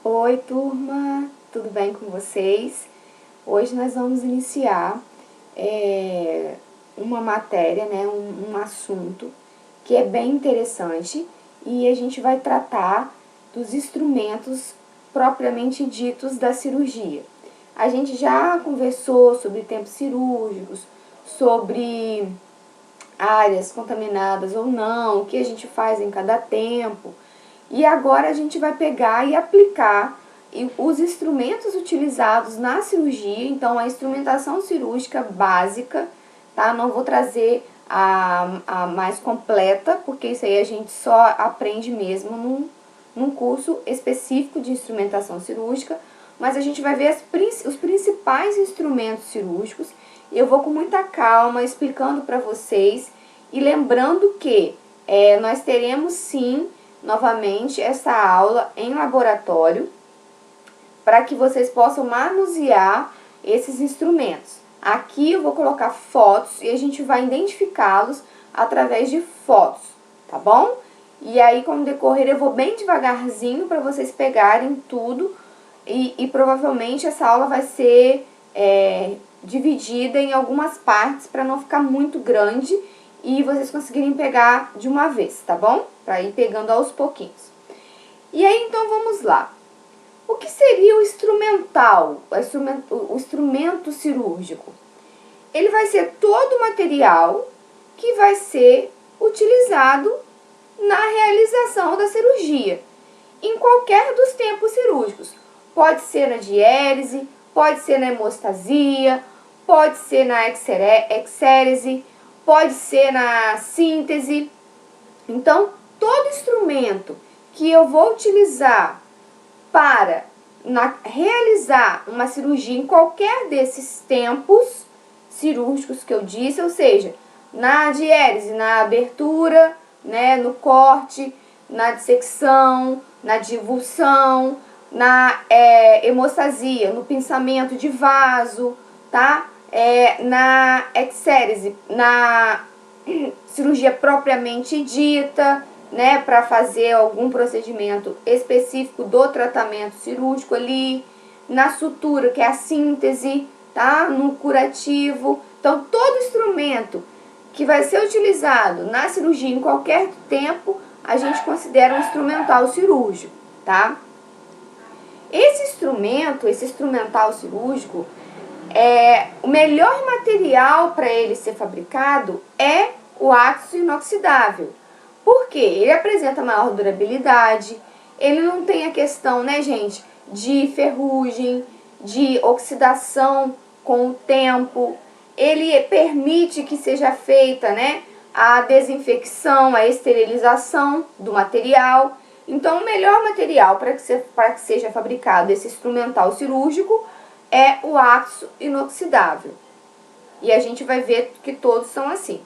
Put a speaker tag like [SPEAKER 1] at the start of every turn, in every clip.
[SPEAKER 1] Oi, turma, tudo bem com vocês? Hoje nós vamos iniciar uma matéria, né, um assunto que é bem interessante e a gente vai tratar dos instrumentos propriamente ditos da cirurgia. A gente já conversou sobre tempos cirúrgicos, sobre áreas contaminadas ou não, o que a gente faz em cada tempo. E agora a gente vai pegar e aplicar os instrumentos utilizados na cirurgia, então a instrumentação cirúrgica básica, tá? Não vou trazer a mais completa, porque isso aí a gente só aprende mesmo num curso específico de instrumentação cirúrgica, mas a gente vai ver os principais instrumentos cirúrgicos e eu vou com muita calma explicando para vocês e lembrando que nós teremos sim novamente essa aula em laboratório para que vocês possam manusear esses instrumentos. Aqui eu vou colocar fotos e a gente vai identificá-los através de fotos, tá bom? E aí, como decorrer, eu vou bem devagarzinho para vocês pegarem tudo e provavelmente essa aula vai ser dividida em algumas partes para não ficar muito grande e vocês conseguirem pegar de uma vez, tá bom? Para ir pegando aos pouquinhos. E aí, então, vamos lá. O que seria o instrumental, o instrumento cirúrgico? Ele vai ser todo o material que vai ser utilizado na realização da cirurgia, em qualquer dos tempos cirúrgicos. Pode ser na diérese, pode ser na hemostasia, pode ser na exérese, pode ser na síntese. Então, todo instrumento que eu vou utilizar para realizar uma cirurgia em qualquer desses tempos cirúrgicos que eu disse, ou seja, na diérese, na abertura, né, no corte, na dissecção, na divulsão, na hemostasia, no pinçamento de vaso, tá? Na exérese, na cirurgia propriamente dita, né, para fazer algum procedimento específico do tratamento cirúrgico ali, na sutura, que é a síntese, tá? No curativo. Então, todo instrumento que vai ser utilizado na cirurgia em qualquer tempo, a gente considera um instrumental cirúrgico, tá? Esse instrumental cirúrgico, o melhor material para ele ser fabricado é o aço inoxidável. Por quê? Ele apresenta maior durabilidade, ele não tem a questão, né, gente, de ferrugem, de oxidação com o tempo. Ele permite que seja feita, né, a desinfecção, a esterilização do material. Então, o melhor material para que seja fabricado esse instrumental cirúrgico é o aço inoxidável. E a gente vai ver que todos são assim.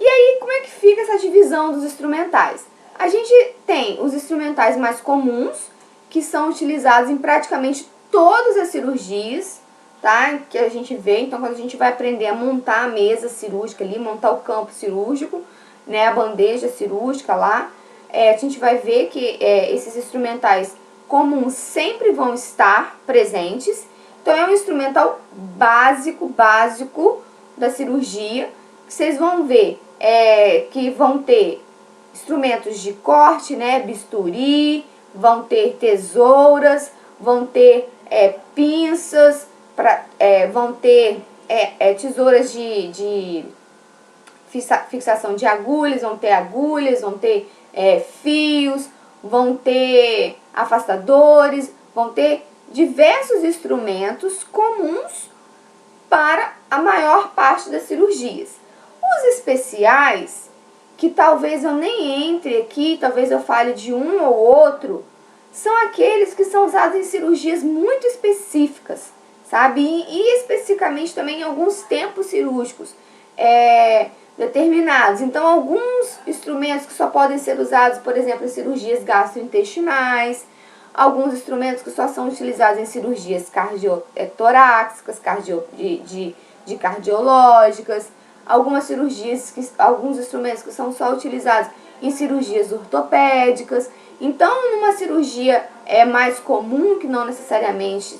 [SPEAKER 1] E aí, como é que fica essa divisão dos instrumentais? A gente tem os instrumentais mais comuns, que são utilizados em praticamente todas as cirurgias, tá? Que a gente vê. Então, quando a gente vai aprender a montar a mesa cirúrgica ali, montar o campo cirúrgico, né, a bandeja cirúrgica lá, a gente vai ver que esses instrumentais comuns sempre vão estar presentes. Então, é um instrumental básico da cirurgia, que vocês vão ver que vão ter instrumentos de corte, né, bisturi, vão ter tesouras, vão ter pinças, vão ter tesouras de fixação de agulhas, vão ter fios, vão ter afastadores, vão ter diversos instrumentos comuns para a maior parte das cirurgias. Os especiais, que talvez eu nem entre aqui, talvez eu fale de um ou outro, são aqueles que são usados em cirurgias muito específicas, sabe? E especificamente também em alguns tempos cirúrgicos determinados. Então, alguns instrumentos que só podem ser usados, por exemplo, em cirurgias gastrointestinais, alguns instrumentos que só são utilizados em cirurgias torácicas, cardiológicas, alguns instrumentos que são só utilizados em cirurgias ortopédicas. Então, numa cirurgia mais comum, que não necessariamente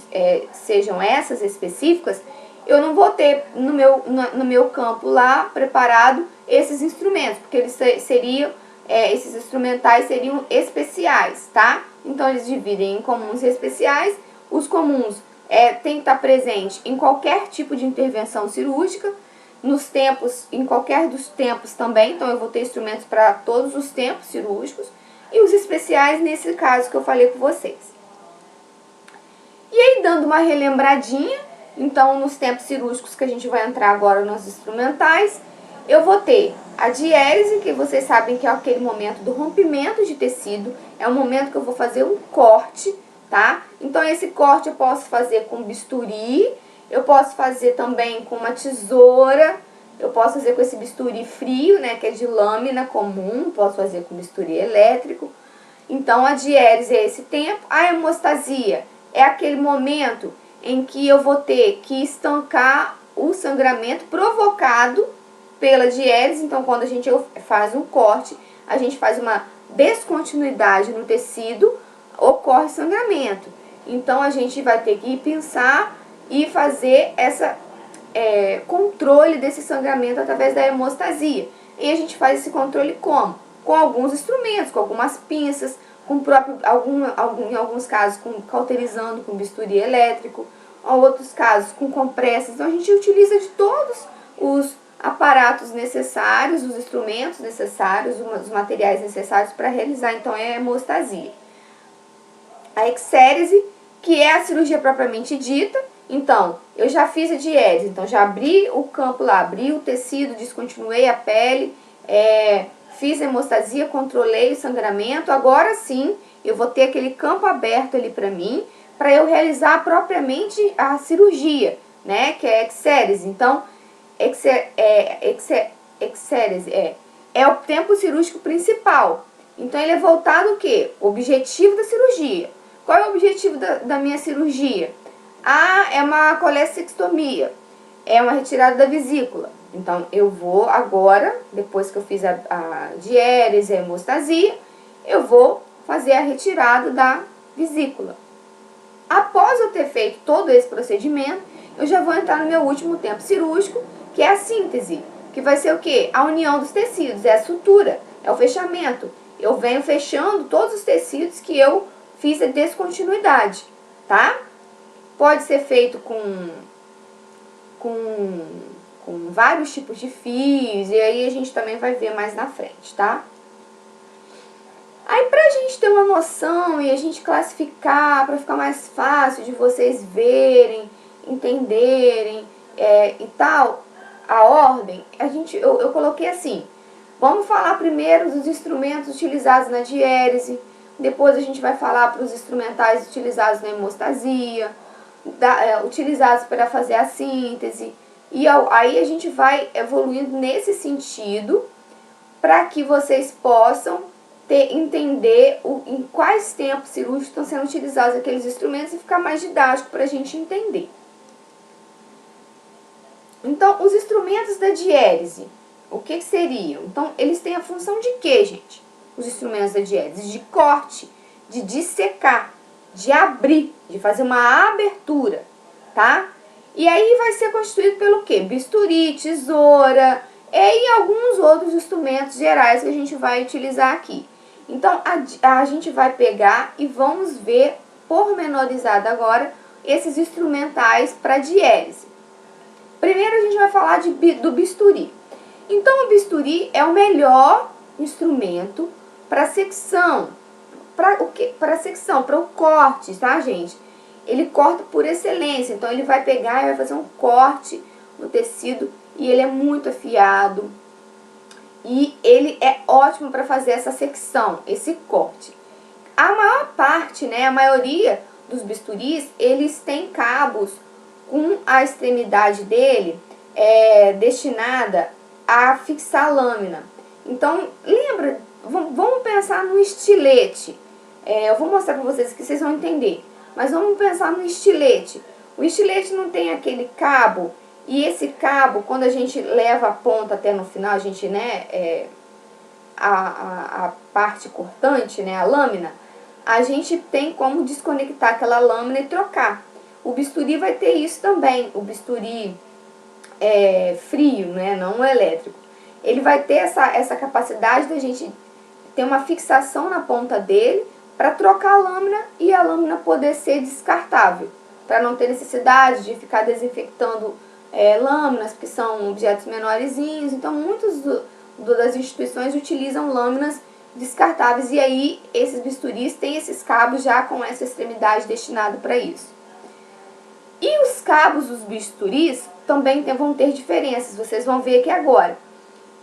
[SPEAKER 1] sejam essas específicas, eu não vou ter no meu campo lá preparado esses instrumentos, porque eles seriam, esses instrumentais seriam especiais, tá? Então, eles dividem em comuns e especiais. Os comuns tem que estar presente em qualquer tipo de intervenção cirúrgica, nos tempos, em qualquer dos tempos também, então eu vou ter instrumentos para todos os tempos cirúrgicos, e os especiais nesse caso que eu falei com vocês. E aí, dando uma relembradinha, então nos tempos cirúrgicos que a gente vai entrar agora nos instrumentais, eu vou ter a diérese, que vocês sabem que é aquele momento do rompimento de tecido, é o momento que eu vou fazer um corte, tá? Então esse corte eu posso fazer com bisturi, eu posso fazer também com uma tesoura, eu posso fazer com esse bisturi frio, né, que é de lâmina comum, posso fazer com bisturi elétrico. Então a diérese é esse tempo. A hemostasia é aquele momento em que eu vou ter que estancar o sangramento provocado pela diérese. Então quando a gente faz um corte, a gente faz uma descontinuidade no tecido, ocorre sangramento. Então a gente vai ter que pensar e fazer essa controle desse sangramento através da hemostasia. E a gente faz esse controle como? Com alguns instrumentos, com algumas pinças, com em alguns casos cauterizando com bisturi elétrico, em outros casos com compressas. Então a gente utiliza de todos os aparatos necessários, os instrumentos necessários, os materiais necessários para realizar então a hemostasia. A exérese, que é a cirurgia propriamente dita. Então, eu já fiz a diérese, então já abri o campo lá, abri o tecido, descontinuei a pele, fiz a hemostasia, controlei o sangramento. Agora sim, eu vou ter aquele campo aberto ali para mim, para eu realizar propriamente a cirurgia, né, que é a exérese. Então, exérese é o tempo cirúrgico principal. Então, ele é voltado ao quê? O objetivo da cirurgia. Qual é o objetivo da minha cirurgia? É uma colestectomia, é uma retirada da vesícula. Então, eu vou agora, depois que eu fiz a diérese, a hemostasia, eu vou fazer a retirada da vesícula. Após eu ter feito todo esse procedimento, eu já vou entrar no meu último tempo cirúrgico, que é a síntese, que vai ser o quê? A união dos tecidos, é a sutura, é o fechamento. Eu venho fechando todos os tecidos que eu fiz a descontinuidade, tá? Pode ser feito com vários tipos de fios, e aí a gente também vai ver mais na frente, tá? Aí pra gente ter uma noção e a gente classificar, pra ficar mais fácil de vocês verem, entenderem e tal, a ordem, eu coloquei assim, vamos falar primeiro dos instrumentos utilizados na diérese, depois a gente vai falar para os instrumentais utilizados na hemostasia, utilizados para fazer a síntese, e aí a gente vai evoluindo nesse sentido para que vocês possam entender em quais tempos cirúrgicos estão sendo utilizados aqueles instrumentos e ficar mais didático para a gente entender. Então, os instrumentos da diérese, o que seriam? Então, eles têm a função de quê, gente? Os instrumentos da diérese? De corte, de dissecar, de abrir, de fazer uma abertura, tá? E aí vai ser constituído pelo quê? Bisturi, tesoura e alguns outros instrumentos gerais que a gente vai utilizar aqui. Então, a gente vai pegar e vamos ver pormenorizado agora esses instrumentais para diérese. Primeiro a gente vai falar do bisturi. Então, o bisturi é o melhor instrumento para secção. Para o quê? Para secção, para o corte, tá, gente? Ele corta por excelência. Então, ele vai pegar e vai fazer um corte no tecido e ele é muito afiado. E ele é ótimo para fazer essa secção, esse corte. A maior parte, né, a maioria dos bisturis, eles têm cabos com a extremidade dele destinada a fixar a lâmina. Então, lembra, vamos pensar no estilete. Eu vou mostrar para vocês que vocês vão entender. Mas vamos pensar no estilete. O estilete não tem aquele cabo, e esse cabo, quando a gente leva a ponta até no final, a gente, a parte cortante, né, a lâmina, a gente tem como desconectar aquela lâmina e trocar. O bisturi vai ter isso também, o bisturi frio, né, não o elétrico. Ele vai ter essa capacidade da gente ter uma fixação na ponta dele para trocar a lâmina e a lâmina poder ser descartável, para não ter necessidade de ficar desinfectando lâminas, que são objetos menorzinhos. Então, muitas das instituições utilizam lâminas descartáveis, e aí esses bisturis têm esses cabos já com essa extremidade destinada para isso. E os cabos dos bisturis também vão ter diferenças, vocês vão ver aqui agora.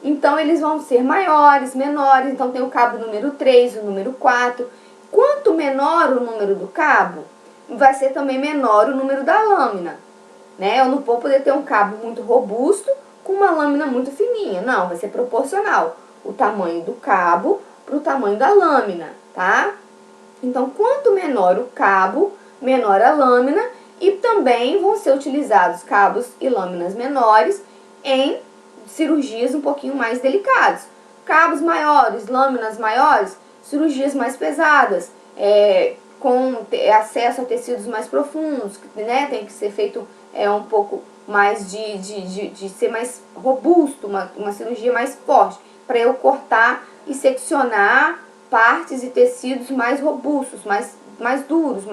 [SPEAKER 1] Então, eles vão ser maiores, menores. Então, tem o cabo número 3, o número 4. Quanto menor o número do cabo, vai ser também menor o número da lâmina, né? Eu não vou poder ter um cabo muito robusto com uma lâmina muito fininha. Não, vai ser proporcional o tamanho do cabo para o tamanho da lâmina, tá? Então, quanto menor o cabo, menor a lâmina, e também vão ser utilizados cabos e lâminas menores em cirurgias um pouquinho mais delicadas. Cabos maiores, lâminas maiores, cirurgias mais pesadas, com acesso a tecidos mais profundos, né? Tem que ser feito um pouco mais de ser mais robusto, uma cirurgia mais forte, para eu cortar e seccionar partes e tecidos mais robustos, mais duros,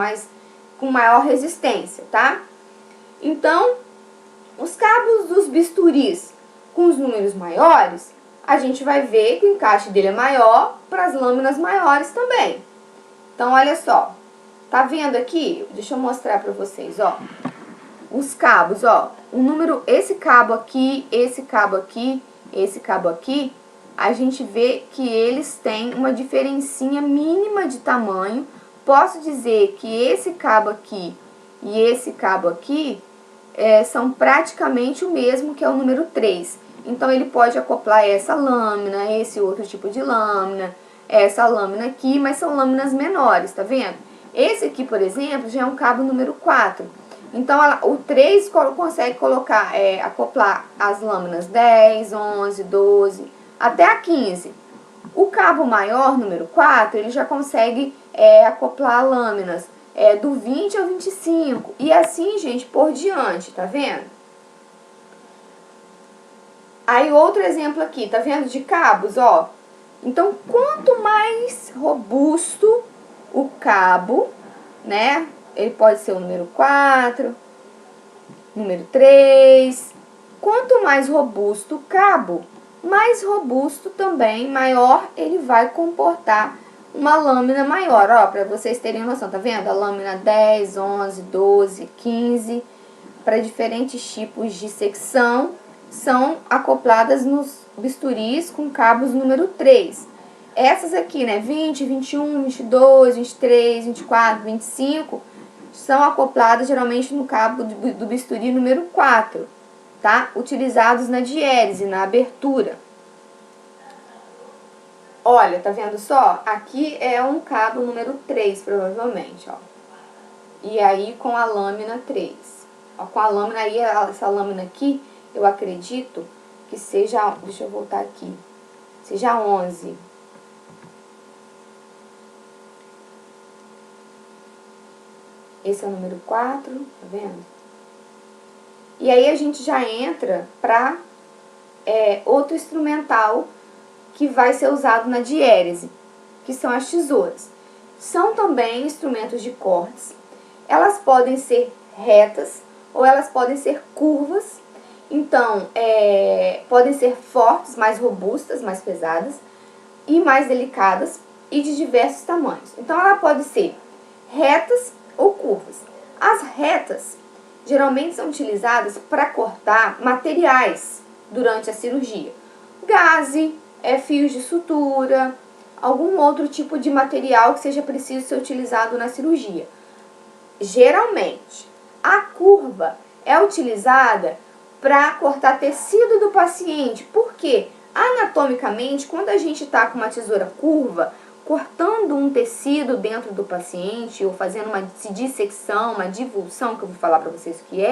[SPEAKER 1] com maior resistência, tá? Então, os cabos dos bisturis com os números maiores, a gente vai ver que o encaixe dele é maior para as lâminas maiores também. Então, olha só, tá vendo aqui? Deixa eu mostrar para vocês, ó. Os cabos, ó, esse cabo aqui, esse cabo aqui, esse cabo aqui, a gente vê que eles têm uma diferencinha mínima de tamanho. Posso dizer que esse cabo aqui e esse cabo aqui são praticamente o mesmo, que é o número 3. Então, ele pode acoplar essa lâmina, esse outro tipo de lâmina, essa lâmina aqui, mas são lâminas menores, tá vendo? Esse aqui, por exemplo, já é um cabo número 4. Então, o 3 consegue acoplar as lâminas 10, 11, 12, até a 15. O cabo maior, número 4, ele já consegue acoplar lâminas do 20 ao 25. E assim, gente, por diante, tá vendo? Aí, outro exemplo aqui, tá vendo de cabos, ó? Então, quanto mais robusto o cabo, né? Ele pode ser o número 4, número 3. Quanto mais robusto o cabo, mais robusto também, maior ele vai comportar uma lâmina maior, ó, para vocês terem noção, tá vendo? A lâmina 10, 11, 12, 15, para diferentes tipos de secção, são acopladas nos bisturis com cabos número 3. Essas aqui, né, 20, 21, 22, 23, 24, 25, são acopladas geralmente no cabo do bisturi número 4, tá? Utilizados na diérese, na abertura. Olha, tá vendo só? Aqui é um cabo número 3, provavelmente, ó. E aí com a lâmina 3. Ó, com a lâmina aí, essa lâmina aqui, eu acredito que seja, deixa eu voltar aqui, seja 11. Esse é o número 4, tá vendo? E aí a gente já entra para outro instrumental que vai ser usado na diérese, que são as tesouras. São também instrumentos de cortes. Elas podem ser retas ou elas podem ser curvas. Então, podem ser fortes, mais robustas, mais pesadas e mais delicadas e de diversos tamanhos. Então, ela pode ser retas ou curvas. As retas geralmente são utilizadas para cortar materiais durante a cirurgia. Gaze, fios de sutura, algum outro tipo de material que seja preciso ser utilizado na cirurgia. Geralmente, a curva é utilizada para cortar tecido do paciente, porque anatomicamente, quando a gente está com uma tesoura curva, cortando um tecido dentro do paciente, ou fazendo uma dissecção, uma divulsão, que eu vou falar para vocês o que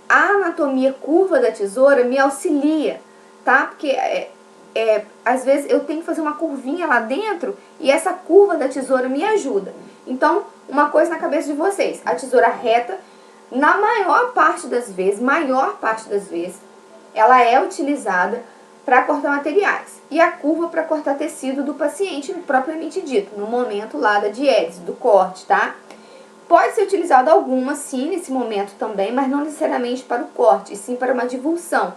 [SPEAKER 1] a anatomia curva da tesoura me auxilia, tá? Porque às vezes eu tenho que fazer uma curvinha lá dentro e essa curva da tesoura me ajuda. Então, uma coisa na cabeça de vocês, a tesoura reta, na maior parte das vezes, ela é utilizada para cortar materiais. E a curva para cortar tecido do paciente propriamente dito, no momento lá da diérese, do corte, tá? Pode ser utilizado algumas, sim, nesse momento também, mas não necessariamente para o corte, e sim para uma divulsão,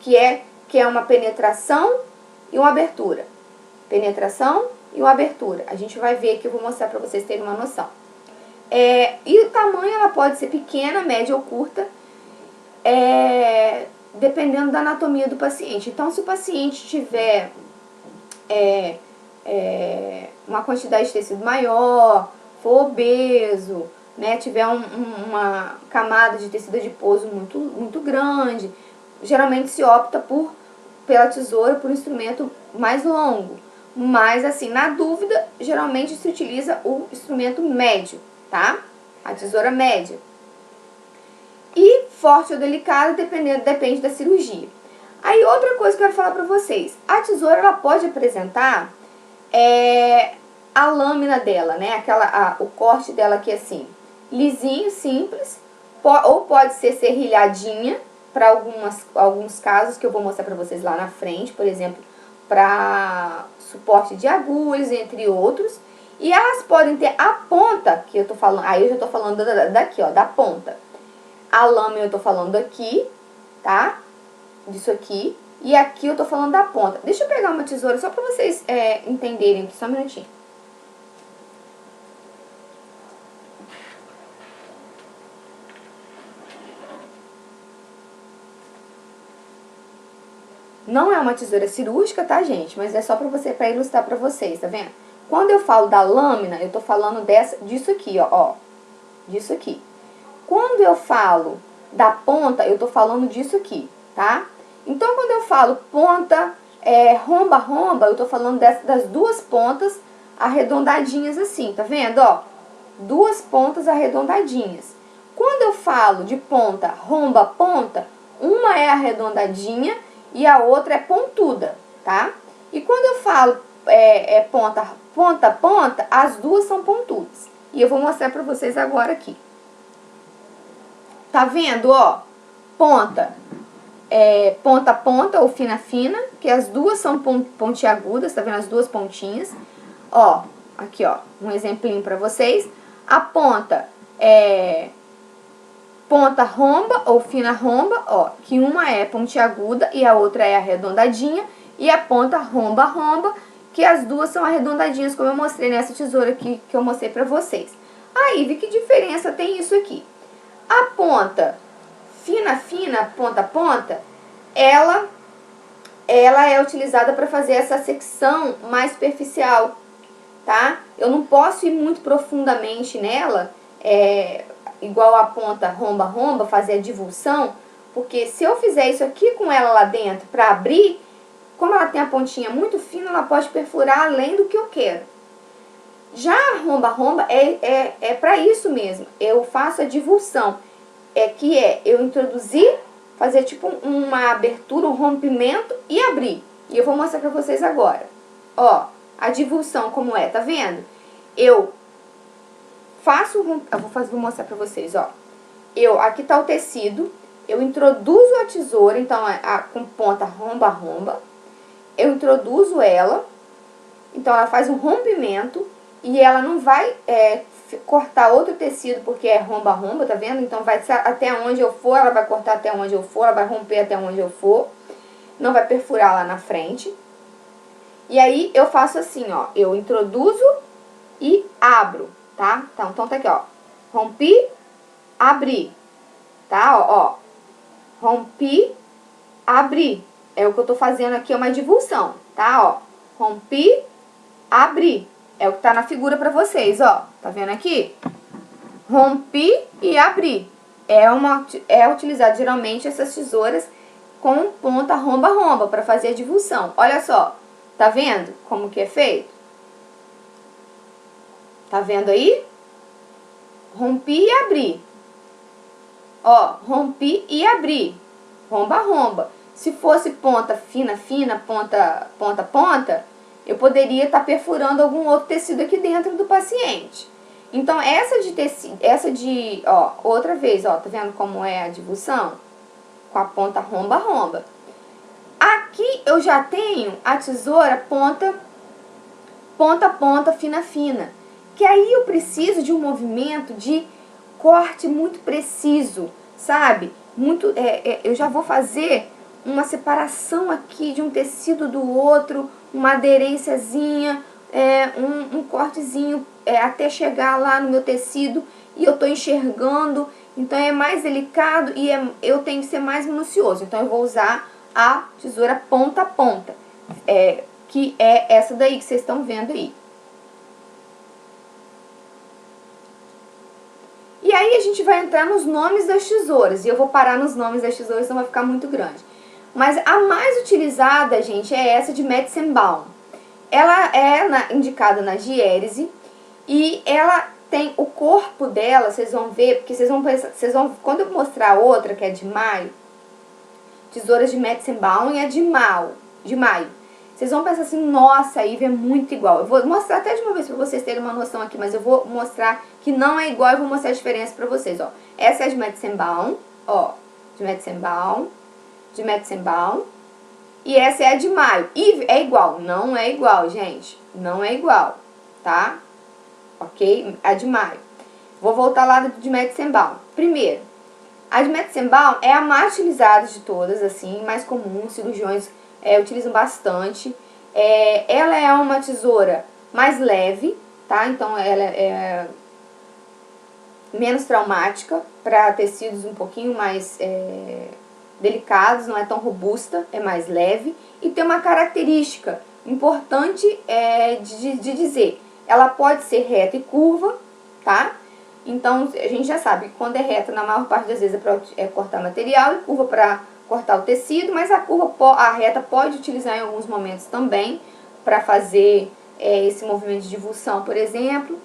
[SPEAKER 1] que é uma penetração e uma abertura. Penetração e uma abertura. A gente vai ver aqui, eu vou mostrar para vocês terem uma noção. E o tamanho, ela pode ser pequena, média ou curta, dependendo da anatomia do paciente. Então, se o paciente tiver uma quantidade de tecido maior, for obeso, né, tiver uma camada de tecido adiposo muito grande, geralmente se opta pela tesoura, por um instrumento mais longo. Mas, assim, na dúvida, geralmente se utiliza o instrumento médio, tá? A tesoura média. E forte ou delicada, depende da cirurgia. Aí, outra coisa que eu quero falar pra vocês. A tesoura, ela pode apresentar a lâmina dela, né? O corte dela aqui assim, lisinho, simples, ou pode ser serrilhadinha, para alguns casos que eu vou mostrar para vocês lá na frente, por exemplo, para suporte de agulhas, entre outros. E elas podem ter a ponta, que eu tô falando, aí eu já tô falando daqui, ó, da ponta. A lâmina eu tô falando aqui, tá? Disso aqui. E aqui eu tô falando da ponta. Deixa eu pegar uma tesoura só para vocês entenderem aqui, só um minutinho. Não é uma tesoura cirúrgica, tá, gente? Mas é só para ilustrar para vocês, tá vendo? Quando eu falo da lâmina, eu tô falando disso aqui, ó. Disso aqui. Quando eu falo da ponta, eu tô falando disso aqui, tá? Então, quando eu falo ponta, romba, eu tô falando das duas pontas arredondadinhas assim, tá vendo, ó? Duas pontas arredondadinhas. Quando eu falo de ponta, romba, ponta, uma é arredondadinha e a outra é pontuda, tá? E quando eu falo ponta, as duas são pontudas. E eu vou mostrar pra vocês agora aqui. Tá vendo, ó? Ponta ou fina, que as duas são pontiagudas, tá vendo as duas pontinhas? Ó, aqui, ó, um exemplinho pra vocês. A ponta ponta romba ou fina romba, ó, que uma é pontiaguda e a outra é arredondadinha, e a ponta romba, que as duas são arredondadinhas, como eu mostrei nessa tesoura aqui que eu mostrei pra vocês. Aí, vi que diferença tem isso aqui. A ponta fina, ponta, ela é utilizada para fazer essa secção mais superficial, tá? Eu não posso ir muito profundamente nela, igual a ponta romba, fazer a divulsão, porque se eu fizer isso aqui com ela lá dentro para abrir, como ela tem a pontinha muito fina, ela pode perfurar além do que eu quero. Já a romba é para isso mesmo, eu faço a divulsão, eu introduzir, fazer tipo uma abertura, um rompimento e abrir. E eu vou mostrar para vocês agora. Ó, a divulsão como tá vendo? Eu faço, vou mostrar pra vocês, ó. Aqui tá o tecido, eu introduzo a tesoura, então com ponta romba, eu introduzo ela, então ela faz um rompimento e ela não vai cortar outro tecido porque é romba, tá vendo? Então vai até onde eu for, ela vai cortar até onde eu for, ela vai romper até onde eu for, não vai perfurar lá na frente. E aí eu faço assim, ó, eu introduzo e abro, tá? Então tá aqui, ó, rompi, abri, tá? Ó, rompi, abri. É o que eu tô fazendo aqui, é uma divulsão, tá? Ó, rompi, abri. É o que tá na figura pra vocês, ó. Tá vendo aqui? Rompi e abri. É utilizado geralmente essas tesouras com ponta romba para fazer a divulsão. Olha só, tá vendo como que é feito? Tá vendo aí? Rompi e abri. Ó, rompi e abri. Romba. Se fosse ponta fina, fina, ponta, ponta, ponta, eu poderia estar perfurando algum outro tecido aqui dentro do paciente. Então, essa de tecido, ó, outra vez, ó, tá vendo como é a divulsão? Com a ponta romba, romba. Aqui eu já tenho a tesoura ponta, ponta, ponta, fina, fina. Que aí eu preciso de um movimento de corte muito preciso, sabe? Eu já vou fazer uma separação aqui de um tecido do outro, uma aderênciazinha, um cortezinho até chegar lá no meu tecido e eu tô enxergando, então é mais delicado e eu tenho que ser mais minucioso. Então eu vou usar a tesoura ponta a ponta, que é essa daí que vocês estão vendo aí. E aí a gente vai entrar nos nomes das tesouras, e eu vou parar nos nomes das tesouras, senão vai ficar muito grande. Mas a mais utilizada, gente, é essa de Metzenbaum. Ela é indicada na diérese e ela tem o corpo dela, vocês vão ver, porque quando eu mostrar a outra, que é de maio, tesouras de Metzenbaum e a de maio. Vocês vão pensar assim, nossa, a Ivy é muito igual. Eu vou mostrar até de uma vez pra vocês terem uma noção aqui, mas eu vou mostrar que não é igual e vou mostrar a diferença pra vocês, ó. Essa é de Metzenbaum, ó, de Metzenbaum. E essa é a de maio. Ivy é igual? Não é igual, gente. Não é igual, tá? Ok? A de maio. Vou voltar lá de Metzenbaum. Primeiro, a de Metzenbaum é a mais utilizada de todas, assim, mais comum, cirurgiões utilizam bastante. Ela é uma tesoura mais leve, tá? Então, ela é menos traumática para tecidos um pouquinho mais delicados, não é tão robusta, é mais leve. E tem uma característica importante de dizer, ela pode ser reta e curva, tá? Então, a gente já sabe que quando é reta, na maior parte das vezes é para cortar material e curva para cortar o tecido, mas a reta pode utilizar em alguns momentos também para fazer esse movimento de divulsão, por exemplo.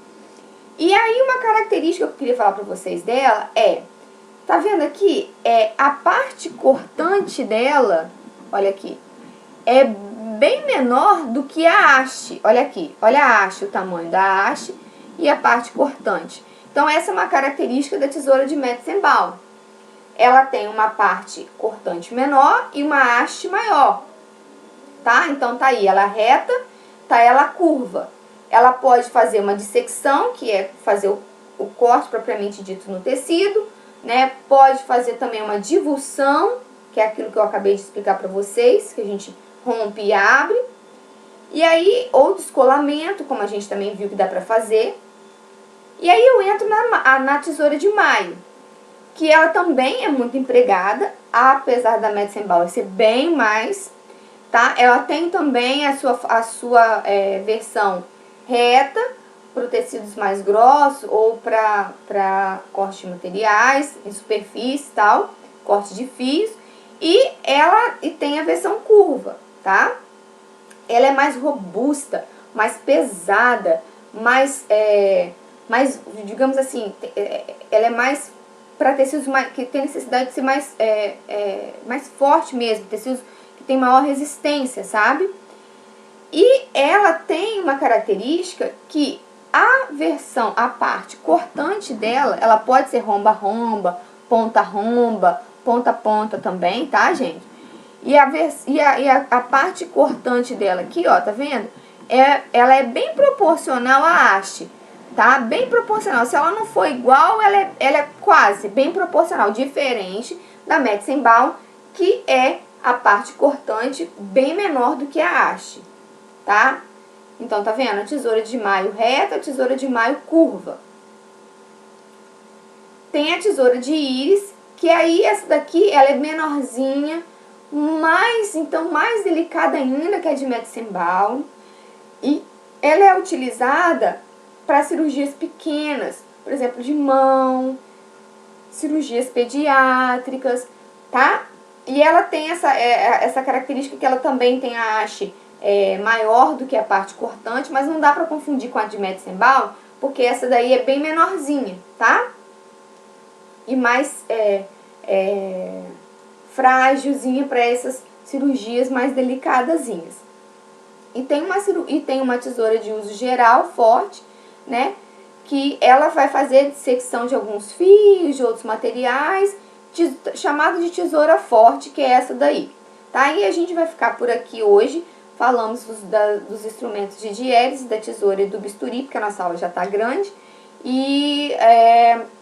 [SPEAKER 1] E aí uma característica que eu queria falar para vocês dela tá vendo aqui? A parte cortante dela, olha aqui, é bem menor do que a haste. Olha aqui, olha a haste, o tamanho da haste e a parte cortante. Então essa é uma característica da tesoura de Metzenbaum. Ela tem uma parte cortante menor e uma haste maior, tá? Então tá aí, ela reta, tá ela curva. Ela pode fazer uma dissecção, que é fazer o corte propriamente dito no tecido, né? Pode fazer também uma divulsão, que é aquilo que eu acabei de explicar para vocês, que a gente rompe e abre. E aí, ou descolamento, como a gente também viu que dá para fazer. E aí eu entro na tesoura de maio, que ela também é muito empregada, apesar da Metzenbaum ser bem mais, tá? Ela tem também a sua versão reta, para tecidos mais grossos ou para corte de materiais, em superfície e tal, corte de fios. E ela tem a versão curva, tá? Ela é mais robusta, mais pesada, mais digamos assim, ela é mais para tecidos que tem necessidade de ser mais forte mesmo, tecidos que tem maior resistência, sabe? E ela tem uma característica que a parte cortante dela, ela pode ser romba-romba, ponta-romba, ponta-ponta também, tá, gente? E a parte cortante dela aqui, ó, tá vendo? Ela é bem proporcional à haste, tá? Bem proporcional. Se ela não for igual, ela é quase bem proporcional, diferente da Metzenbaum, que é a parte cortante bem menor do que a haste, tá? Então, tá vendo? A tesoura de maio reta, a tesoura de maio curva. Tem a tesoura de íris, que aí essa daqui, ela é menorzinha, mais delicada ainda que a de Metzenbaum. E ela é utilizada para cirurgias pequenas, por exemplo, de mão, cirurgias pediátricas, tá? E ela tem essa característica que ela também tem a haste maior do que a parte cortante, mas não dá para confundir com a de Metzenbaum, porque essa daí é bem menorzinha, tá? E mais frágilzinha para essas cirurgias mais delicadazinhas. E tem uma tesoura de uso geral forte, né? Que ela vai fazer secção de alguns fios, de outros materiais, chamado de tesoura forte, que é essa daí. Tá? E a gente vai ficar por aqui hoje. Falamos dos instrumentos de diérese, da tesoura e do bisturi, porque a nossa aula já está grande. E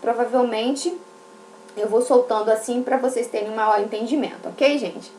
[SPEAKER 1] provavelmente eu vou soltando assim para vocês terem um maior entendimento, ok, gente?